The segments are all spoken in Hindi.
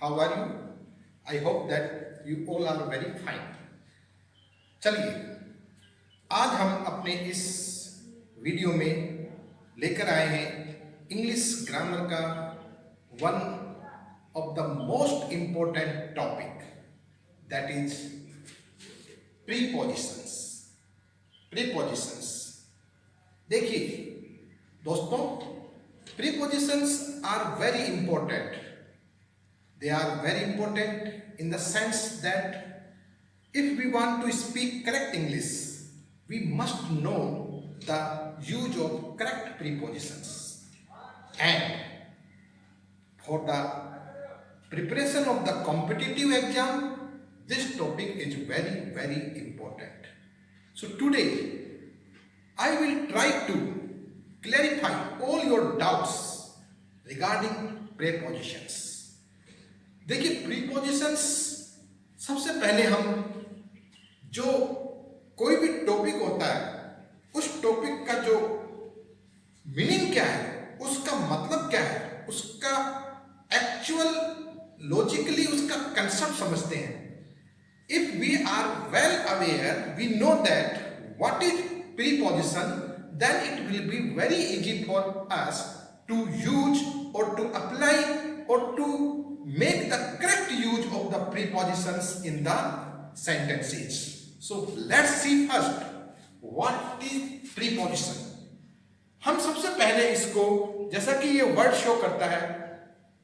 How are you? I hope that you all are very fine. चलिए आज हम अपने इस वीडियो में लेकर आए हैं इंग्लिश ग्रामर का one of the most important topic, that is prepositions. Prepositions देखिए दोस्तों, prepositions are very important. They are very important in the sense that if we want to speak correct English, we must know the use of correct prepositions. And for the preparation of the competitive exam, this topic is very, very important. So today, I will try to clarify all your doubts regarding prepositions. देखिए, प्रीपोजिशंस सबसे पहले हम जो कोई भी टॉपिक होता है उस टॉपिक का जो मीनिंग क्या है, उसका मतलब क्या है, उसका एक्चुअल लॉजिकली उसका कंसेप्ट समझते हैं। If we are well aware, we know that what is preposition, then it will be very easy for us to use और टू अप्लाई और to make the correct use of the prepositions in the sentences. So let's see first what is preposition. हम सबसे पहले इसको, जैसा कि ये वर्ड शो करता है,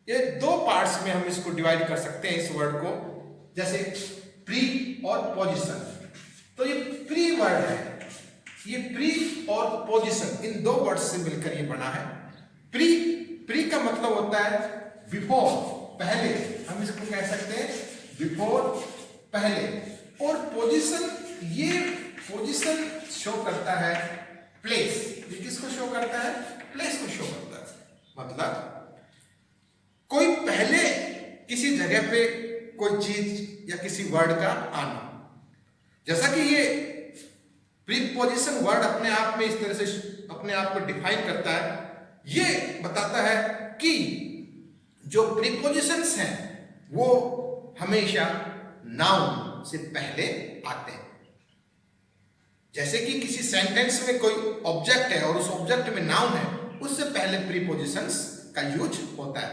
ये दो पार्ट्स में हम इसको डिवाइड कर सकते हैं इस वर्ड को, जैसे प्री और पोजिशन। तो ये प्री वर्ड है, ये प्री और पोजिशन इन दो वर्ड से मिलकर ये बना है। प्री का मतलब होता है बिफोर, पहले, हम इसको कह सकते हैं बिफोर, पहले। और पोजीशन, ये पोजीशन शो करता है प्लेस। ये किसको शो करता है? प्लेस को शो करता है। मतलब कोई पहले किसी जगह पे कोई चीज या किसी वर्ड का आना, जैसा कि ये प्रीपोजिशन वर्ड अपने आप में इस तरह से अपने आप को डिफाइन करता है। ये बताता है कि जो प्रीपोजिशंस हैं वो हमेशा नाउन से पहले आते हैं। जैसे कि किसी सेंटेंस में कोई ऑब्जेक्ट है और उस ऑब्जेक्ट में नाउन है, उससे पहले प्रीपोजिशंस का यूज होता है।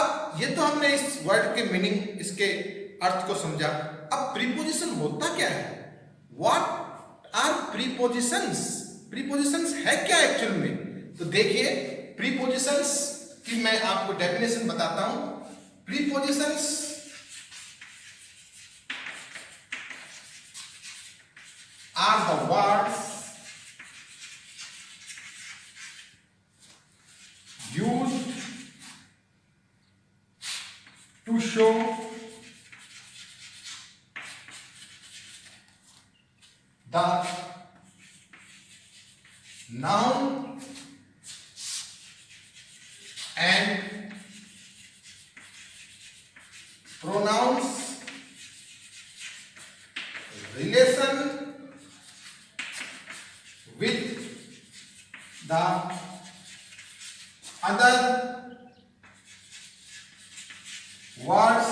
अब ये तो हमने इस वर्ड के मीनिंग, इसके अर्थ को समझा। अब प्रीपोजिशन होता क्या है? What are prepositions? प्रीपोजिशंस है क्या एक्चुअल में? तो देखिए, प्रीपोजिशंस कि मैं आपको डेफिनेशन बताता हूं। Prepositions are the words used to show the noun and pronouns relation with the other words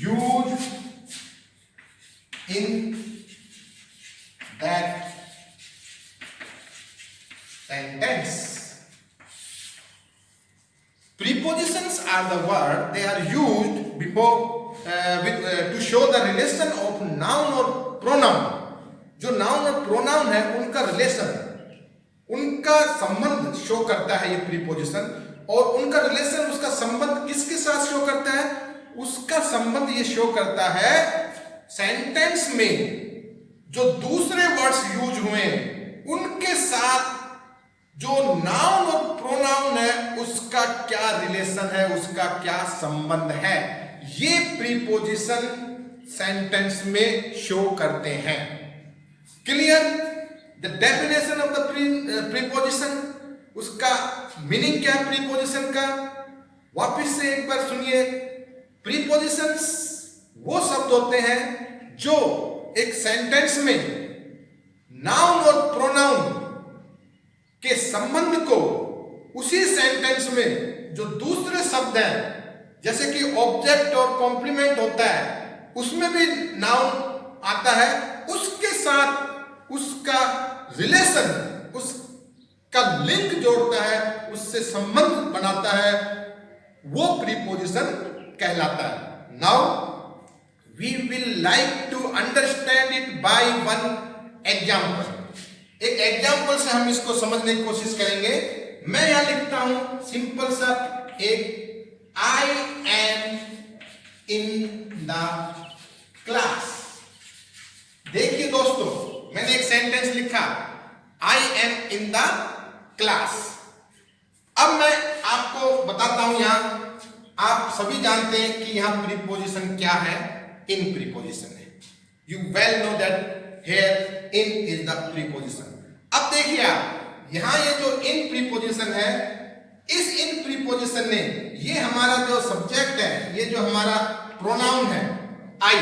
used in that sentence. Prepositions are the word, they are used before to show the relation of noun or pronoun. जो noun और pronoun है उनका relation, उनका संबंध शो करता है ये preposition। और उनका relation, उसका संबंध किसके साथ शो करता है? उसका संबंध ये शो करता है सेंटेंस में जो दूसरे वर्ड्स यूज हुए उनके साथ जो नाउन और प्रोनाउन है उसका क्या रिलेशन है, उसका क्या संबंध है, ये प्रीपोजिशन सेंटेंस में शो करते हैं। Clear? The definition of the preposition, उसका मीनिंग क्या है प्रीपोजिशन का? वापस से एक बार सुनिए। प्रीपोजिशंस वो शब्द होते हैं जो एक सेंटेंस में नाउन और प्रोनाउन के संबंध को उसी सेंटेंस में जो दूसरे शब्द हैं, जैसे कि ऑब्जेक्ट और कॉम्प्लीमेंट होता है, उसमें भी नाउन आता है, उसके साथ उसका रिलेशन, उसका लिंक जोड़ता है, उससे संबंध बनाता है, वो प्रीपोजिशन कहलाता है। Now we will like to understand it by one example. एक एग्जाम्पल से हम इसको समझने की कोशिश करेंगे। मैं यहां लिखता हूं सिंपल सा एक, I am in the class। देखिए दोस्तों, मैंने एक सेंटेंस लिखा, I am in the class। अब मैं आपको बताता हूं, यहां आप सभी जानते हैं कि यहां प्रीपोजिशन क्या है, इन प्रीपोजिशन है। You well know that here in is the preposition. अब देखिए आप, यहां ये जो इन प्रीपोजिशन है, इस इन प्रीपोजिशन ने, ये हमारा जो सब्जेक्ट है, ये जो हमारा प्रोनाउन है आई,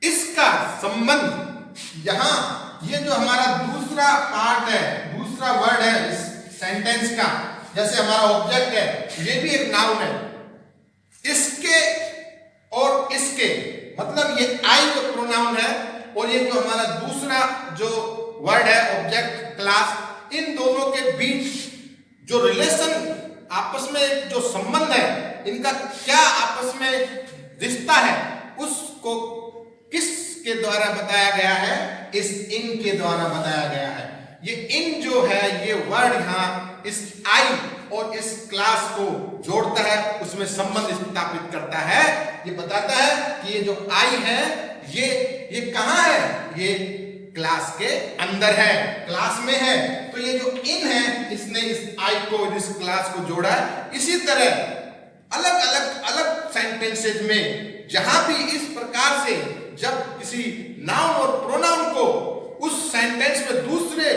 इसका संबंध यहां, ये जो हमारा दूसरा पार्ट है, दूसरा वर्ड है इस सेंटेंस का, जैसे हमारा ऑब्जेक्ट है, ये भी एक नाउन है, इसके और इसके, मतलब ये आई जो प्रोनाउन है और ये जो हमारा दूसरा जो वर्ड है ऑब्जेक्ट क्लास, इन दोनों के बीच जो रिलेशन, आपस में जो संबंध है, इनका क्या आपस में रिश्ता है, उसको किसके द्वारा बताया गया है, इस इन के द्वारा बताया गया है। ये इन जो है, ये वर्ड यहां इस आई और इस क्लास को जोड़ता है, उसमें संबंध स्थापित करता है। ये बताता है कि ये जो आई है, ये कहां है, ये क्लास के अंदर है, क्लास में है। तो ये जो इन है, इसने इस आई को, इस क्लास को जोड़ा है। इसी तरह अलग सेंटेंसेज में जहां भी इस प्रकार से जब किसी नाउन और प्रोनाउन को उस सेंटेंस में दूसरे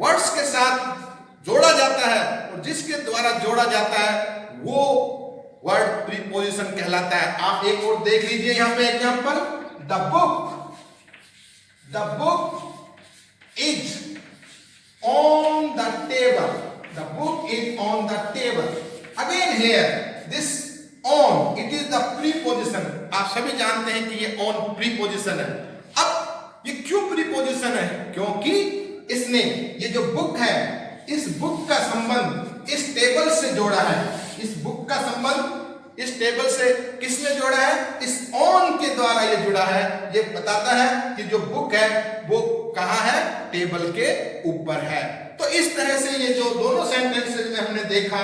वर्ड्स के साथ जोड़ा जाता है, और जिसके द्वारा जोड़ा जाता है, वो वर्ड प्रीपोजिशन कहलाता है। आप एक और देख लीजिए यहां पे example, the book is on the table. The book is on the table. Again here this on, it is the preposition. आप सभी जानते हैं कि ये ऑन प्रीपोजिशन है। अब ये क्यों प्रीपोजिशन है? क्योंकि इसने ये जो बुक है, इस बुक का संबंध इस टेबल से जोड़ा है। इस बुक का संबंध इस टेबल से किसने जोड़ा है? इस ऑन के द्वारा ये जुड़ा है। ये बताता है कि जो बुक है वो कहां है? टेबल के ऊपर है। तो इस तरह से ये जो दोनों सेंटेंसेस में हमने देखा,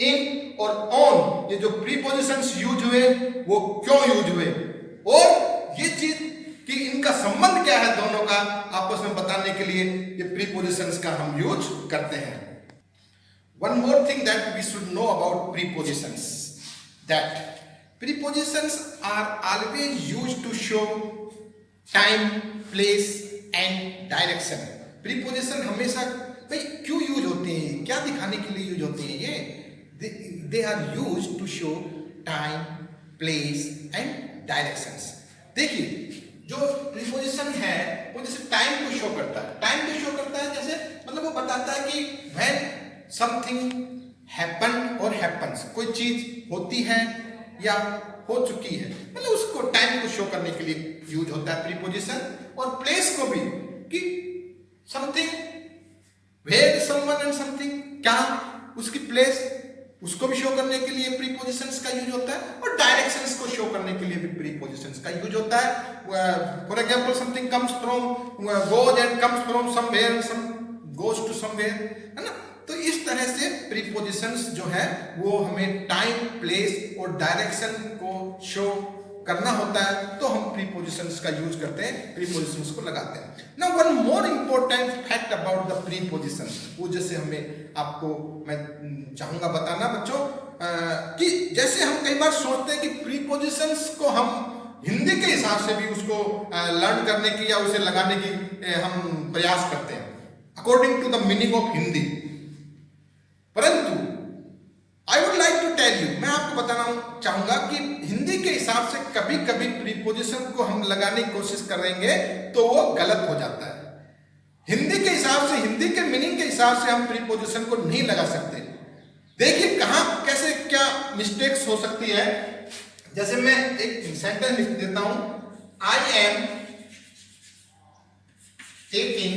इन और ऑन, ये जो प्रीपोजिशंस यूज हुए वो क्यों यूज हुए, और ये चीज कि इनका संबंध क्या है दोनों का आपस में बताने के लिए ये प्रीपोजिशंस का हम यूज करते हैं। One more thing that we should know about prepositions, that prepositions are always used to show time, place and direction. Preposition हमेशा भाई क्यों यूज होते हैं, क्या दिखाने के लिए यूज होते हैं? ये they are used to show time, place and directions. देखिए जो प्रीपोजिशन है वो जैसे टाइम को शो करता है। टाइम को शो करता है जैसे, मतलब वो बताता है कि when something happened or happens, कोई चीज होती है या हो चुकी है, मतलब उसको टाइम को शो करने के लिए यूज होता है प्रीपोजिशन। और प्लेस को भी, कि something, where someone and something, क्या उसकी प्लेस, उसको भी शो करने के लिए प्रीपोजिशंस का यूज होता है। और डायरेक्शंस को शो करने के लिए भी प्रीपोजिशंस का यूज होता है। For example something comes from, goes and comes from somewhere, some goes to somewhere, है ना। तो इस तरह से प्रीपोजिशंस जो है वो हमें टाइम, प्लेस और डायरेक्शन को शो करना होता है, तो हम प्रीपोजिशंस का यूज करते हैं, प्रीपोजिशंस को लगाते हैं। Now one more important fact about the preposition, वो जैसे हमें आपको मैं चाहूंगा बताना बच्चों, कि जैसे हम कई बार सोचते हैं कि प्रीपोजिशंस को हम हिंदी के हिसाब से भी उसको लर्न करने की या उसे लगाने की हम प्रयास करते हैं according to the meaning of Hindi. परंतु I would like to tell you, मैं आपको बताना चाहूंगा कि हिंदी के हिसाब से कभी कभी प्रीपोजिशन को हम लगाने की कोशिश करेंगे तो वो गलत हो जाता है। हिंदी के हिसाब से, हिंदी के मीनिंग के हिसाब से हम प्रीपोजिशन को नहीं लगा सकते। देखिए कहां कैसे क्या मिस्टेक्स हो सकती है। जैसे मैं एक सेंटेंस लिख देता हूं, I am taking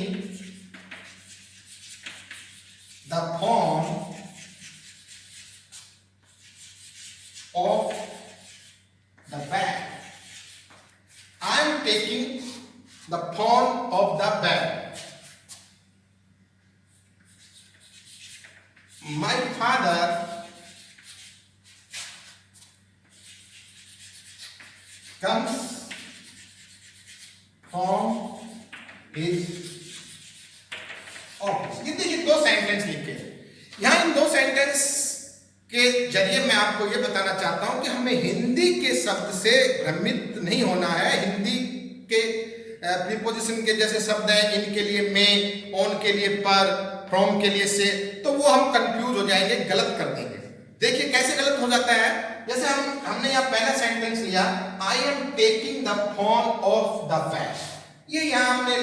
the form of the bag. I am taking the form of the bag. My father comes from his office। ये देखिए दो सेंटेंस लिखे। यहां इन दो सेंटेंस के जरिए मैं आपको ये बताना चाहता हूं कि हमें हिंदी के शब्द से भ्रमित नहीं होना है। हिंदी के प्रीपोजिशन के जैसे शब्द हैं, इनके लिए में, ऑन के लिए पर, फ्रॉम के लिए से, तो वो हम कंफ्यूज हो जाएंगे, गलत कर देंगे। देखिए कैसे गलत हो जाता है। जैसे हमने यहाँ पहला सेंटेंस लिया, I am taking the form of the bag. ये यहाँ हमने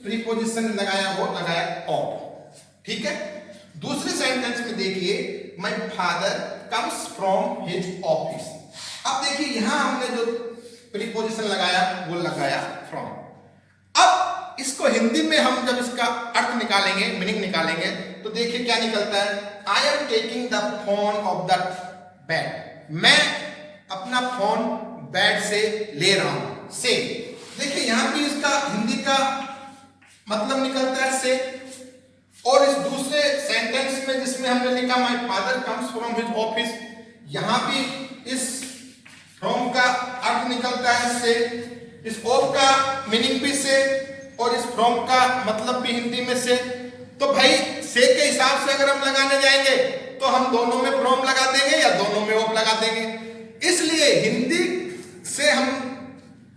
प्रीपोजिशन लगाया, वो लगाया ऑफ, ठीक है। दूसरे सेंटेंस में देखिए, my father comes from his office. अब देखिए यहां हमने जो प्रीपोजिशन लगाया वो लगाया फ्रॉम। अब इसको हिंदी में हम जब इसका अर्थ निकालेंगे, मीनिंग निकालेंगे, तो देखिए क्या निकलता है, I am taking the phone of the bed. मैं अपना फोन बेड से ले रहा हूं, से। देखिए यहां भी इसका हिंदी का मतलब निकलता है से। और इस दूसरे सेंटेंस में जिसमें हमने लिखा my father comes from his office, यहां भी इस फ्रॉम का अर्थ निकलता है से, इस ऑफ का मीनिंग भी से, और इस फ्रॉम का मतलब भी हिंदी में से। तो भाई से के हिसाब से अगर हम लगाने जाएंगे तो हम दोनों में फ्रॉम लगा देंगे या दोनों में ऑफ लगा देंगे। इसलिए हिंदी से हम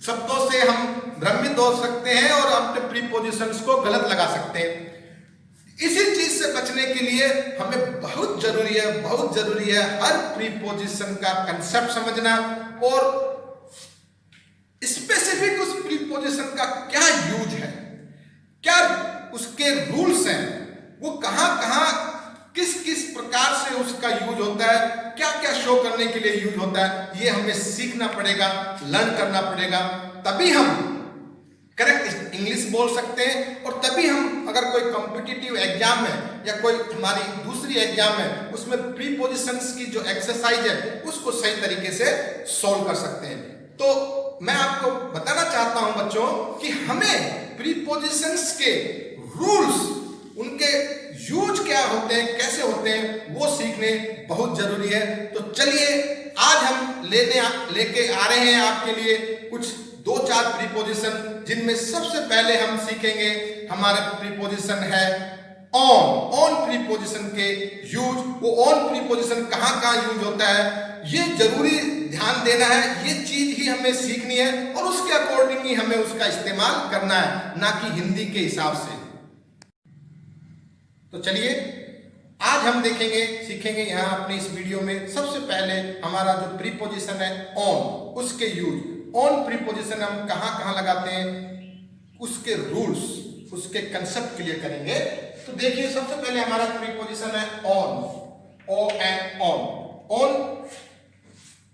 शब्दों से हम भ्रमित हो सकते हैं और अपने प्रीपोजिशंस को गलत लगा सकते हैं। इसी चीज से बचने के लिए हमें बहुत जरूरी है हर प्रीपोजिशन का कंसेप्ट समझना और स्पेसिफिक उस प्रीपोजिशन का क्या यूज है, क्या उसके रूल्स हैं, वो कहां कहां किस किस प्रकार से उसका यूज होता है, क्या क्या शो करने के लिए यूज होता है, ये हमें सीखना पड़ेगा, लर्न करना पड़ेगा। तभी हम करेक्ट इंग्लिश बोल सकते हैं और तभी हम अगर कोई कॉम्पिटिटिव एग्जाम है या कोई हमारी दूसरी एग्जाम है उसमें प्रीपोजिशंस की जो एक्सरसाइज है उसको सही तरीके से सॉल्व कर सकते हैं। तो मैं आपको बताना चाहता हूं बच्चों कि हमें प्रीपोजिशंस के रूल्स, उनके यूज क्या होते हैं, कैसे होते हैं, वो सीखने बहुत जरूरी है। तो चलिए आज हम लेके आ रहे हैं आपके लिए कुछ 2-4 प्रीपोजिशन, जिनमें सबसे पहले हम सीखेंगे हमारा प्रीपोजिशन है ऑन। ऑन प्रीपोजिशन के यूज, वो ऑन प्रीपोजिशन कहां कहां यूज होता है, ये जरूरी ध्यान देना है, ये चीज ही हमें सीखनी है और उसके अकॉर्डिंग ही हमें उसका इस्तेमाल करना है, ना कि हिंदी के हिसाब से। तो चलिए आज हम सीखेंगे यहाँ अपने इस वीडियो में सबसे पहले हमारा जो प्रीपोजिशन है ऑन, उसके यूज। ऑन प्रीपोजिशन हम कहां लगाते हैं, उसके रूल्स, उसके कंसेप्ट क्लियर करेंगे। तो देखिए सबसे पहले हमारा प्रीपोजिशन है on, O N on. On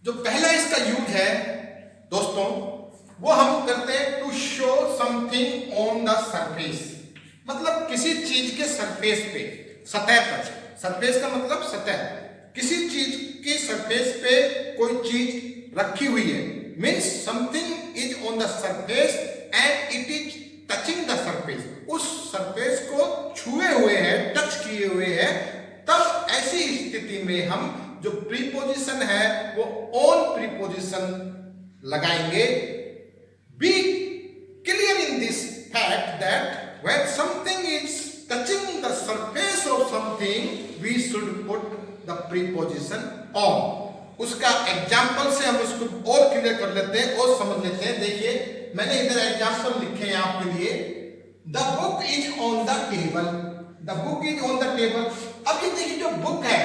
जो पहला इसका यूज है दोस्तों, वो हम करते हैं to show something on the surface. मतलब किसी चीज के सरफेस पे, सतह पर। सरफेस का मतलब सतह, किसी चीज के सरफेस पे कोई चीज रखी हुई है, means something is on the surface and it is touching the surface. उस सरफेस को छुए हुए है, टच किए हुए है, तब ऐसी स्थिति में हम जो प्रीपोजिशन है वो ऑन प्रीपोजिशन लगाएंगे। Be clear in this fact that when something is touching the surface of something we should put the preposition on। उसका एग्जाम्पल से हम उसको और क्लियर कर लेते हैं और समझ लेते हैं। देखिए मैंने इधर एग्जाम्पल लिखे हैं आपके लिए, the book is on the table, the book is on the table. अब ये देखिए जो बुक है,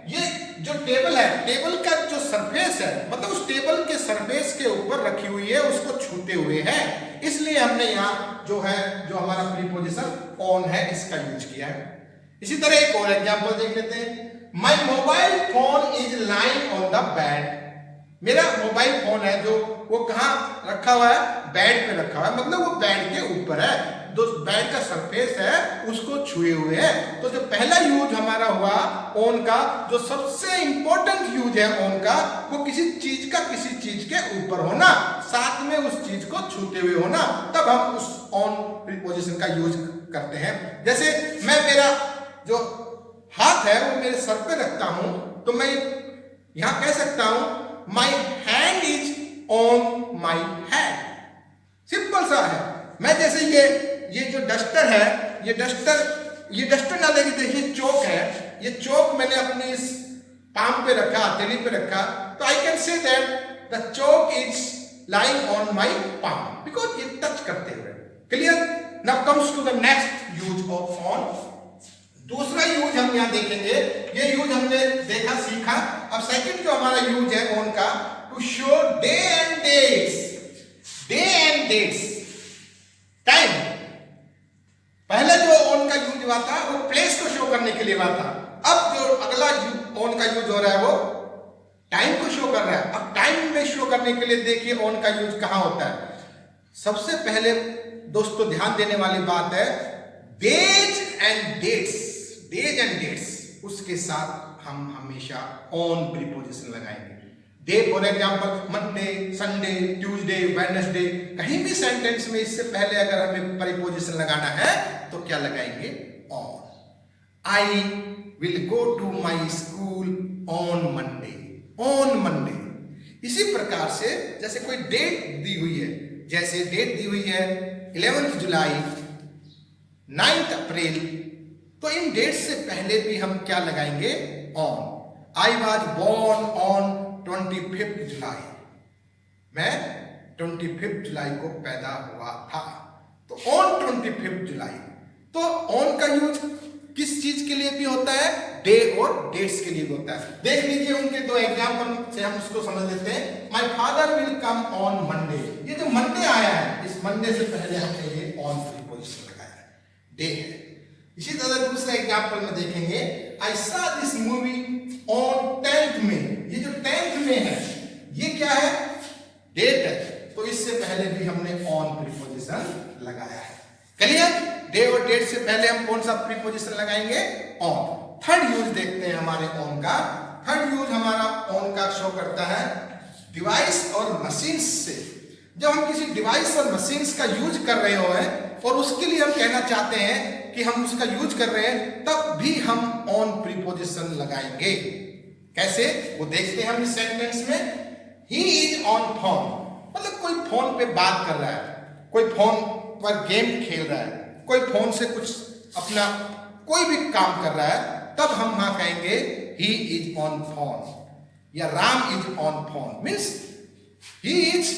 ये जो टेबल है, टेबल का जो सरफेस है, मतलब उस टेबल के सरफेस के ऊपर रखी हुई है, उसको छूते हुए है, इसलिए हमने यहाँ जो है जो हमारा प्रीपोजिशन ऑन है इसका यूज किया है। इसी तरह एक और एग्जांपल देख लेते हैं। My mobile phone is lying on the bed. मेरा मोबाइल फोन है जो वो कहाँ रखा हुआ है, बेड पे रखा हुआ है, मतलब वो बेड के ऊपर है, जो बेड का सरफेस है उसको छुए हुए है। तो जो पहला यूज हमारा हुआ ऑन का, जो सबसे इंपॉर्टेंट यूज है ऑन का, वो किसी चीज का किसी चीज के ऊपर होना, साथ में उस चीज को छूते हुए होना, तब हम उस ऑन प्रीपोजिशन का यूज करते हैं। जैसे मैं मेरा जो हाथ है वो मेरे सर पे रखता हूं, तो मैं यहां कह सकता हूं my hand is on my head. Simple सा है। मैं जैसे ये जो डस्टर है, ये डस्टर ना लेके देखिए चौक है, ये चौक मैंने अपनी इस पाम पे रखा, हथेली पे रखा, तो I can say that the chalk is lying on my palm, because ये टच करते हुए। Clear? Now comes to the next use of on. दूसरा यूज हम यहां देखेंगे, ये यूज हमने देखा सीखा। अब सेकंड जो हमारा यूज है ऑन का, to show day and dates. Day and dates, time. पहले जो ऑन का यूज हुआ था वो प्लेस को शो करने के लिए हुआ था। अब जो अगला ऑन का यूज हो रहा है वो टाइम को शो कर रहा है। अब टाइम में शो करने के लिए देखिए ऑन का यूज कहां होता है। सबसे पहले दोस्तों ध्यान देने वाली बात है, days and dates. Days and dates, उसके साथ हम हमेशा ऑन प्रीपोजिशन लगाएंगे। Day for example Monday, Sunday, Tuesday, Wednesday, कहीं भी सेंटेंस में इससे पहले अगर हमें प्रीपोजिशन लगाना है तो क्या लगाएंगे? On. I will go to my school on Monday. On Monday. इसी प्रकार से जैसे कोई डेट दी हुई है, जैसे डेट दी हुई है 11 जुलाई, 9 अप्रैल, तो इन डेट से पहले भी हम क्या लगाएंगे? On. I was born on 25 July. मैं 25 जुलाई को पैदा हुआ था, तो ऑन 25 जुलाई। तो ऑन का यूज किस चीज के लिए भी होता है? डे और डेट्स के लिए भी होता है। देख लीजिए उनके दो एग्जाम्पल से हम उसको समझ लेते हैं। My father will come on Monday. ये जो मंडे आया है, इस मंडे से पहले हमने ये ऑन प्रीपोजिशन लगाया है, डे है। इसी तरह दूसरा एग्जाम्पल में देखेंगे, आई सा दिस मूवी ऑन 10th में। ये जो 10th में है ये क्या है? डेट है, तो इससे पहले भी हमने ऑन प्रीपोजिशन लगाया है। क्लियर? डे और डेट से पहले हम कौन सा प्रीपोजिशन लगाएंगे? ऑन। थर्ड यूज देखते हैं हमारे ऑन का। थर्ड यूज हमारा ऑन का शो करता है डिवाइस और मशीन्स से। जब हम किसी डिवाइस और मशीन्स का यूज कर रहे हो हैं और उसके लिए हम कहना चाहते हैं कि हम उसका यूज कर रहे हैं, तब भी हम ऑन प्रीपोजिशन लगाएंगे। कैसे? वो देखते हैं हम इस सेंटेंस में। ही इज ऑन फोन, मतलब कोई फोन पे बात कर रहा है, कोई फोन पर गेम खेल रहा है, कोई फोन से कुछ अपना कोई भी काम कर रहा है, तब हम वहां कहेंगे ही इज ऑन फोन या Ram is on phone. Means he is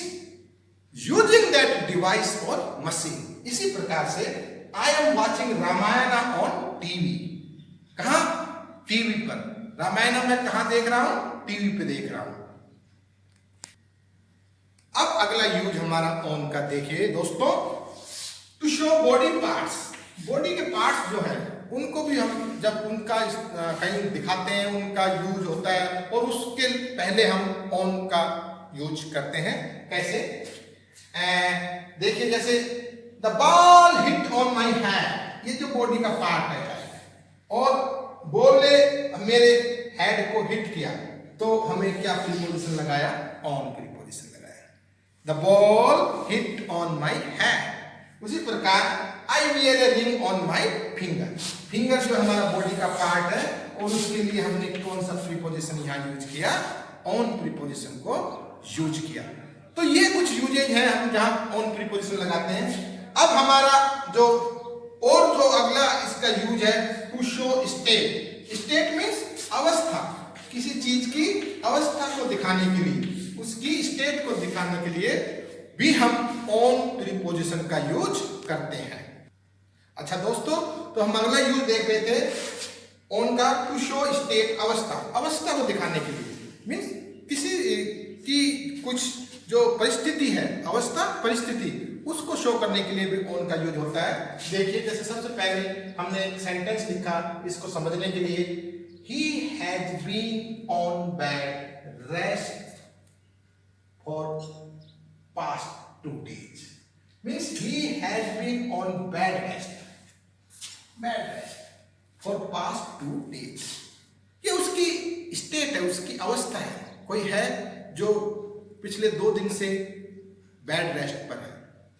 using that device और मशीन। इसी प्रकार से I am watching Ramayana on TV. कहां? टीवी पर। रामायणा मैं कहां देख रहा हूं? टीवी पे देख रहा हूं। अब अगला यूज हमारा ऑन का देखिए दोस्तों, to show body parts. Body के पार्ट्स जो है उनको भी हम जब उनका कहीं दिखाते हैं, उनका यूज होता है, और उसके पहले हम ऑन का यूज करते हैं। कैसे? देखिए जैसे the ball hit on my hand. ये जो बॉडी का पार्ट है, और बॉल ने मेरे हेड को हिट किया, तो हमें क्या प्रीपोजिशन लगाया? ऑन प्रीपोजिशन लगाया। The ball hit on my hand. उसी प्रकार I wear a ring on my finger. Finger जो हमारा बॉडी का पार्ट है, और उसके लिए हमने कौन सा प्रीपोजिशन यहाँ यूज किया? ऑन प्रीपोजिशन को यूज किया। तो ये कुछ यूजेज हैं हम जहां ऑन प्रीपोजिशन लगाते हैं। अब हमारा जो अगला इसका यूज है to show state. State means अवस्था, किसी चीज की अवस्था को दिखाने के लिए, उसकी स्टेट को दिखाने के लिए भी हम ऑन प्रीपोजिशन का यूज करते हैं। अच्छा दोस्तों, तो हम अगला यूज देख रहे थे ऑन का, टू शो स्टेट, अवस्था, अवस्था को दिखाने के लिए। मीन्स किसी की कुछ जो परिस्थिति है, अवस्था परिस्थिति, उसको शो करने के लिए भी ऑन का यूज होता है। देखिए जैसे सबसे पहले हमने एक सेंटेंस लिखा, इसको समझने के लिए he has been on bed rest for past 2 days. Means he has been on bed rest for past 2 days. ये उसकी स्टेट है, उसकी अवस्था है। कोई है जो पिछले 2 दिन से बैड रेस्ट पर है,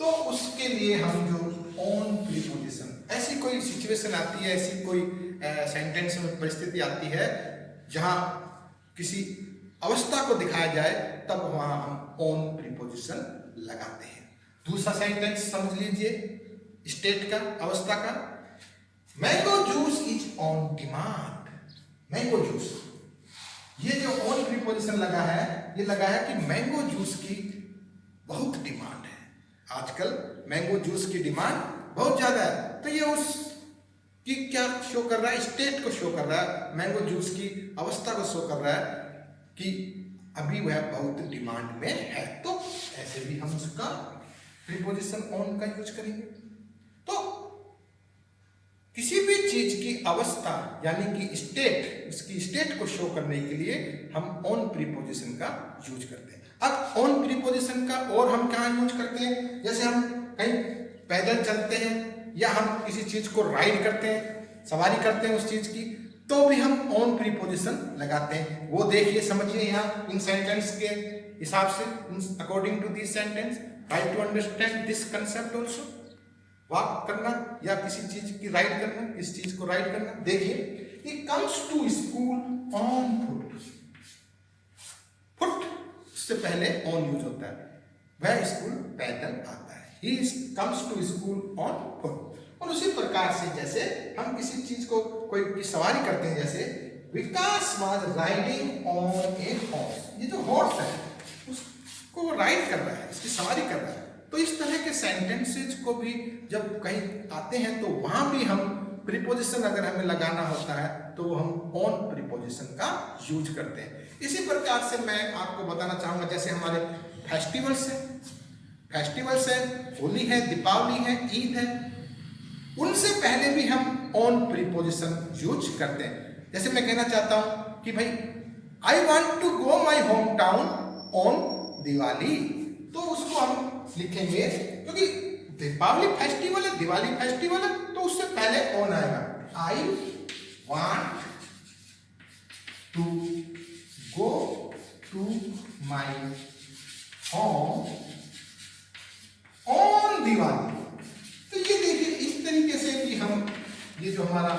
तो उसके लिए हम जो ऑन प्रीपोजिशन, ऐसी कोई सिचुएशन आती है, ऐसी कोई सेंटेंस में परिस्थिति आती है जहां किसी अवस्था को दिखाया जाए, तब वहां हम ऑन प्रीपोजिशन लगाते हैं। दूसरा सेंटेंस समझ लीजिए स्टेट का, अवस्था का। Mango juice is on demand. Mango juice, ये जो ऑन प्रीपोजिशन लगा है, ये लगा है कि मैंगो जूस की बहुत डिमांड है। आजकल मैंगो जूस की डिमांड बहुत ज्यादा है, तो ये उस की क्या शो कर रहा है? स्टेट को शो कर रहा है, मैंगो जूस की अवस्था को शो कर रहा है कि अभी वह बहुत डिमांड में है। तो ऐसे भी हम उसका प्रीपोजिशन ऑन का यूज करेंगे। तो किसी भी चीज की अवस्था यानी कि स्टेट, उसकी स्टेट को शो करने के लिए हम ऑन प्रीपोजिशन का यूज करते हैं। अब ऑन प्रीपोजिशन का और हम कहाँ यूज करते हैं? जैसे हम कहीं पैदल चलते हैं या हम किसी चीज को राइड करते हैं, सवारी करते हैं उस चीज की, तो भी हम ऑन प्रीपोजिशन लगाते हैं। वो देखिए, समझिए यहाँ इन सेंटेंस के हिसाब से, according to this sentence, try to understand this concept also. Walk करना या किसी चीज की राइड करना, किस चीज को राइड करना। देखिए, he comes to school on foot। Foot से पहले ऑन यूज होता है, वह स्कूल पैदल आता है। he comes to school on foot। और उसी प्रकार से जैसे हम किसी चीज को, कोई की सवारी करते हैं, जैसे विकास was riding on a horse। ये जो हॉर्स है उसको वो राइड कर रहा है, इसकी सवारी कर रहा है। तो इस तरह के सेंटेंसेज को भी जब कहीं आते हैं तो वहां भी हम प्रीपोजिशन अगर हमें लगाना होता है तो हम ऑन प्रीपोजिशन का यूज करते हैं। इसी प्रकार से मैं आपको बताना चाहूंगा, जैसे हमारे फेस्टिवल्स हैं, होली है, दीपावली है, ईद है, उनसे पहले भी हम ऑन प्रीपोजिशन यूज करते हैं। जैसे मैं कहना चाहता हूं कि भाई I want to go my home town on Diwali, तो उसको हम लिखेंगे, क्योंकि दीपावली फेस्टिवल है, दिवाली फेस्टिवल है, तो उससे पहले ऑन आएगा। I want to go to my home on Diwali. तो ये देखिए, इस तरीके से भी हम ये जो हमारा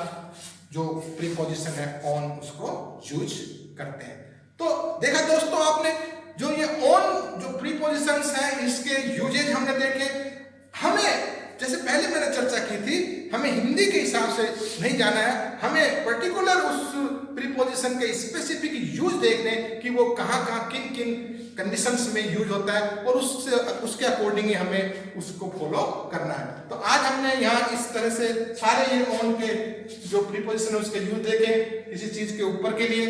जो प्रीपोजिशन है ऑन, उसको यूज करते हैं। तो देखा दोस्तों आपने, जो ये ऑन जो प्रीपोजिशंस हैं, इसके यूजेज हमने देखे। हमें जैसे पहले मैंने चर्चा की थी, हमें हिंदी के हिसाब से नहीं जाना है, हमें पर्टिकुलर उस प्रीपोजिशन के स्पेसिफिक यूज देखने कि वो कहाँ किन किन कंडीशंस में यूज होता है, और उसके अकॉर्डिंग ही हमें उसको फॉलो करना है। तो आज हमने यहाँ इस तरह से सारे ये ऑन के जो प्रीपोजिशन है उसके यूज देखे। किसी चीज के ऊपर के लिए,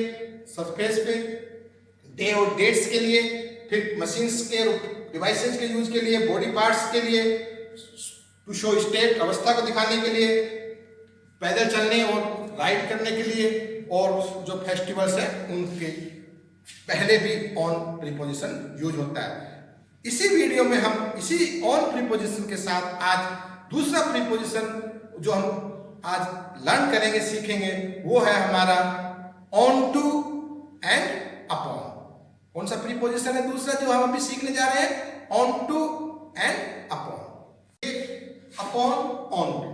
सरफेस पे, डे और डेट्स के लिए, फिर मशीन्स के डिवाइसेस के यूज के लिए, बॉडी पार्ट्स के लिए, टू शो स्टेट, अवस्था को दिखाने के लिए, पैदल चलने और राइड करने के लिए, और जो फेस्टिवल्स है उनके पहले भी ऑन प्रीपोजिशन यूज होता है। इसी वीडियो में हम इसी ऑन प्रीपोजिशन के साथ आज दूसरा प्रीपोजिशन जो हम आज लर्न करेंगे, सीखेंगे, वो है हमारा ऑन टू एंड अपॉन। कौन सा प्रीपोजिशन है दूसरा जो हम अभी सीखने जा रहे हैं? On to and upon. Upon, on to,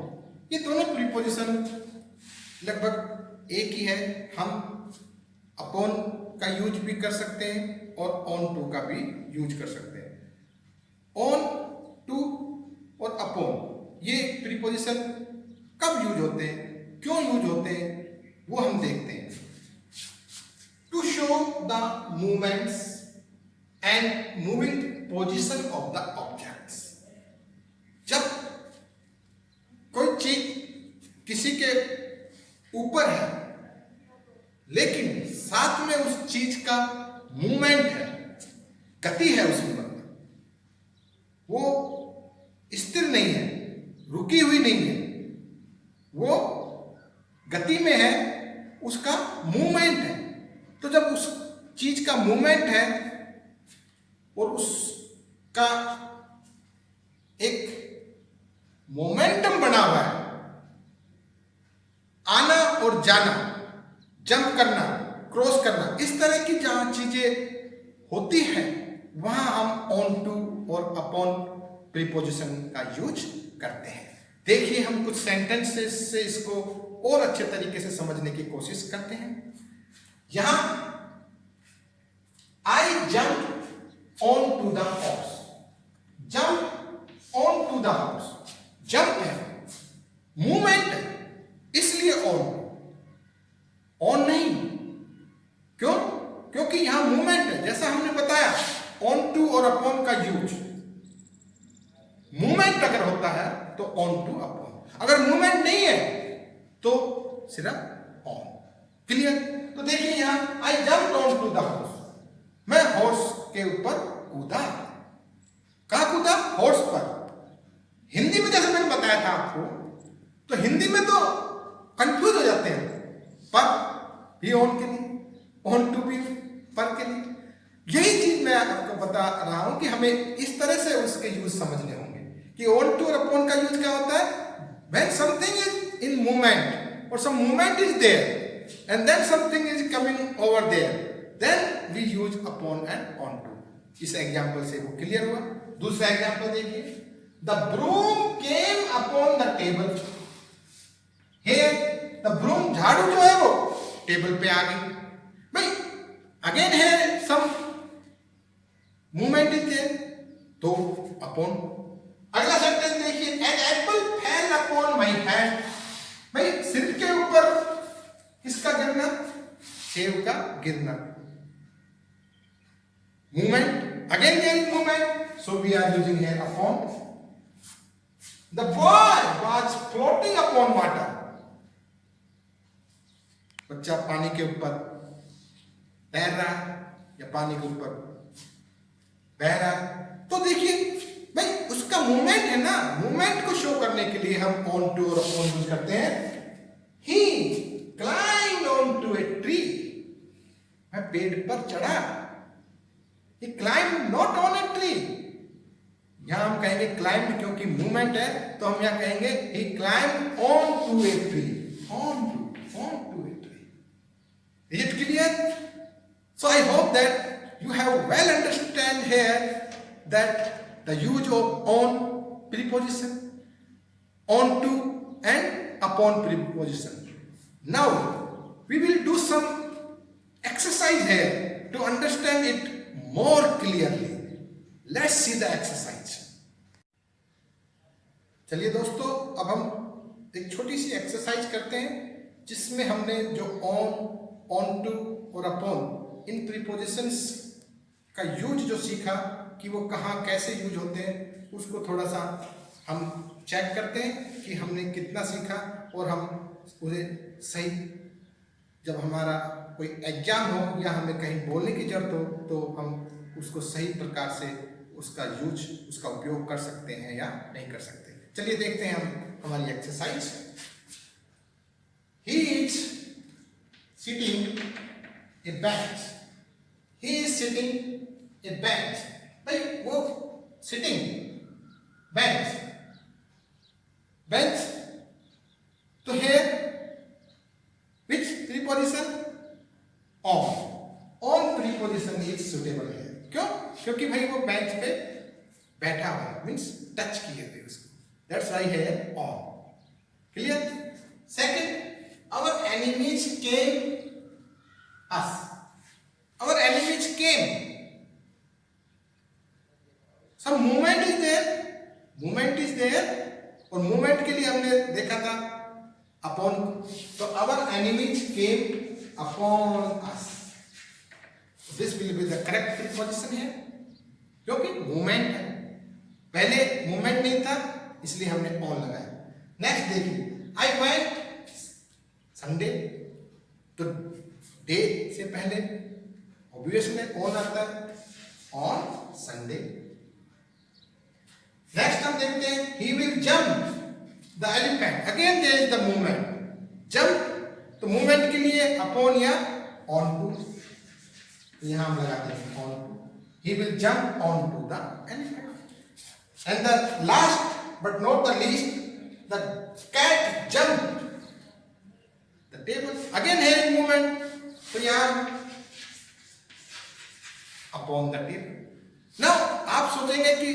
ये दोनों प्रीपोजिशन लगभग एक ही है। हम अपॉन का यूज भी कर सकते हैं और ऑन टू का भी यूज कर सकते हैं। ऑन टू और अपॉन ये प्रीपोजिशन कब यूज होते हैं, क्यों यूज होते हैं, वो हम देखते हैं। To show the movements and moving position of the objects. जब कोई चीज किसी के ऊपर है लेकिन साथ में उस चीज का मूवमेंट है, गति है उसमें, मतलब वो स्थिर नहीं है, रुकी हुई नहीं है, वो गति में है, उसका मूवमेंट है। तो जब उस चीज का मूवमेंट है और उसका एक मोमेंटम बना हुआ है, आना और जाना, जंप करना, क्रॉस करना, इस तरह की जहां चीजें होती है वहां हम ऑन टू और अपॉन प्रीपोजिशन का यूज करते हैं। देखिए हम कुछ सेंटेंसेस से इसको और अच्छे तरीके से समझने की कोशिश करते हैं। यहां I jump on to the horse, jump on to the horse, jump है, मूवमेंट है, इसलिए ऑन नहीं। क्यों? क्योंकि यहां मूवमेंट है। जैसा हमने बताया ऑन टू और अपॉन का यूज, मूवमेंट अगर होता है तो ऑन टू अपॉन, अगर मूवमेंट नहीं है तो सिर्फ ऑन। क्लियर? तो देखिए यहां I jumped on to the horse, मैं हॉर्स के ऊपर कूदा। कहां कूदा? हॉर्स पर। हिंदी में जैसे मैंने बताया था आपको, तो हिंदी में तो कंफ्यूज हो जाते हैं, पर भी ऑन के लिए, ऑन टू भी पर के लिए। यही चीज मैं आपको बता रहा हूं कि हमें इस तरह से उसके यूज समझने होंगे कि ऑन टू और अपॉन का यूज क्या होता है। When something is in movement और some movement is there and then something is coming over there, then we use upon and on to. इस एग्जांपल से वो क्लियर हुआ। दूसरा एग्जांपल देखिए, the broom came upon the table. Here the broom, झाड़ू जो है वो टेबल पे आ गई। भाई अगेन है सम मूवमेंट इज देयर, तो अपॉन। अगला सेंटेंस देखिए, an apple fell upon my hand. भाई सिर के ऊपर किसका गिरना? सेब का गिरना। Movement, again there is movement, so we are using here upon. The boy was floating upon water. बच्चा पानी के ऊपर तैर रहा है या पानी के ऊपर बह रहा है। तो देखिए भाई उसका मूवमेंट है ना, मूवमेंट को शो करने के लिए हम ऑन टू और अपॉन यूज करते हैं। He climbed on to a tree, मैं पेड़ पर चढ़ा। He climbed not on a tree, यहां हम कहेंगे क्लाइम्ड क्योंकि मूवमेंट है, तो हम यहां कहेंगे he climbed on to a tree, on to a tree. Is it clear? So I hope that you have well understand here that the use of on preposition, on to and upon preposition. Now we will do some exercise here to understand it more clearly. Let's see the exercise. चलिए दोस्तों, अब हम एक छोटी सी एक्सरसाइज करते हैं जिसमें हमने जो ऑन टू और अपॉन इन प्रीपोजिशंस का यूज जो सीखा कि वो कहाँ कैसे यूज होते हैं, उसको थोड़ा सा हम चेक करते हैं कि हमने कितना सीखा और हम उन्हें सही, जब हमारा कोई एग्जाम हो या हमें कहीं बोलने की जरूरत हो तो हम उसको सही प्रकार से उसका यूज, उसका उपयोग कर सकते हैं या नहीं कर सकते। चलिए देखते हैं हम हमारी exercise. He is sitting A bench, he is sitting a bench। भाई वो sitting bench, bench, तो here which preposition? on preposition is suitable है। क्यों? क्योंकि भाई वो बेंच पे बैठा हुआ है, मीन्स टच किए हुए उसको, that's why here on। clear? Second, our enemies came us, our enemies came, some movement is there, movement is there, और movement के लिए हमने देखा था upon, तो our enemies came upon us, this will be the correct preposition here, क्योंकि movement है, पहले movement नहीं था इसलिए हमने on लगाया। नेक्स्ट देखिए, I went Sunday, तो डे से पहले ऑब्वियसली ऑन आता है, ऑन संडे। नेक्स्ट हम देखते हैं, he will jump the elephant, again there is the movement, jump तो मूवमेंट के लिए अपॉन या ऑन टू, यहां हम लगाते हैं on to, he will jump on to the elephant. And the last but not the least, the cat jump the table, again है मूवमेंट, तो यहां अपॉन द टेबल। नाउ आप सोचेंगे कि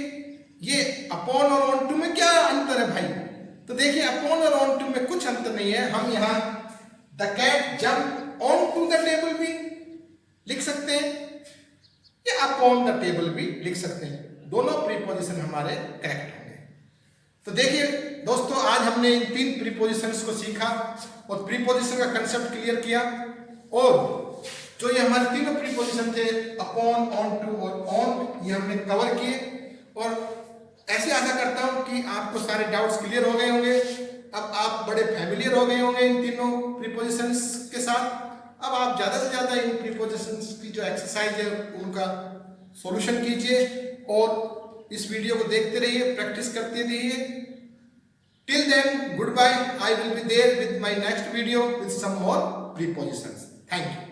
ये अपॉन और ऑन टू में क्या अंतर है भाई? तो देखिए अपॉन और ऑन टू में कुछ अंतर नहीं है। हम यहां the cat jump on to the table भी लिख सकते हैं या अपॉन द टेबल भी लिख सकते हैं, दोनों प्रीपोजिशन हमारे करेक्ट होंगे। तो देखिए दोस्तों, आज हमने इन 3 प्रीपोजिशंस को सीखा और प्रीपोजिशन का कंसेप्ट क्लियर किया, और जो ये हमारे तीनों प्रीपोजिशन थे अपॉन, ऑन टू और ऑन, ये हमने कवर किए। और ऐसे आशा करता हूं कि आपको सारे डाउट्स क्लियर हो गए होंगे। अब आप बड़े फैमिलियर हो गए होंगे इन तीनों प्रीपोजिशंस के साथ। अब आप ज़्यादा से ज़्यादा इन प्रीपोजिशंस की जो एक्सरसाइज है उनका सॉल्यूशन कीजिए और इस वीडियो को देखते रहिए, प्रैक्टिस करते रहिए। Till then, goodbye. I will be there with my next video with some more prepositions. Thank you.